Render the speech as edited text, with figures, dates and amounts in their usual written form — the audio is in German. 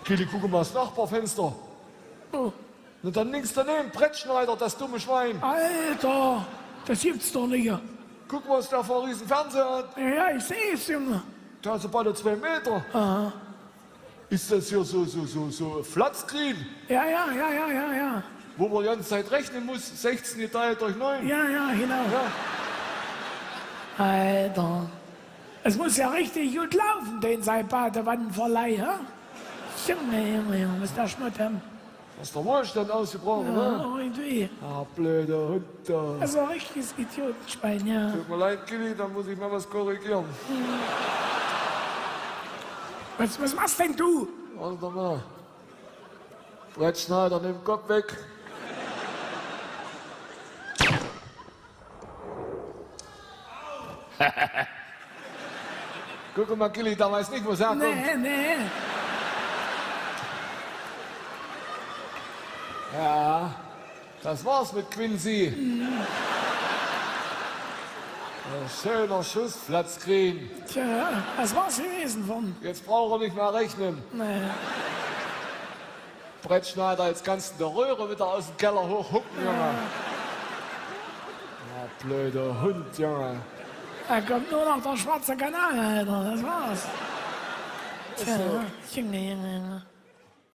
Kili, guck mal das Nachbarfenster. Oh, Und dann links daneben, Brettschneider, das dumme Schwein. Alter, das gibt's doch nicht. Guck mal, was der vor riesen Fernseher hat. Ja, ich sehe es, Junge. Der hat so bald 2 Meter. Aha. Ist das hier so Flatscreen, Ja. wo man die ganze Zeit rechnen muss, 16 geteilt durch 9? Ja, genau. Ja. Alter. Es muss ja richtig gut laufen, den sein Badewannenverleih, ja? Junge, was ist der Schmutter? Was der Wohlstand ausgebrochen, Ja, ne? irgendwie. Ah, blöder Hund da. Das ist ein richtiges Idiotenschwein, ja. Tut mir leid, Kili, da muss ich mal was korrigieren. Was machst denn du? Warte mal. Brettschneider, nimm den Kopf weg. Guck mal, Kili, da weiß nicht, wo es herkommt. Nee. Ja, das war's mit Quincy. Ein schöner Schuss, Flatscreen. Tja, das war's gewesen von. Jetzt braucht er nicht mehr rechnen. Nee. Brettschneider, jetzt kannst du in der Röhre wieder aus dem Keller hochhucken, Junge. Ja, blöder Hund, Junge. Da kommt nur noch der schwarze Kanal, Alter. Das war's. Tja, Junge.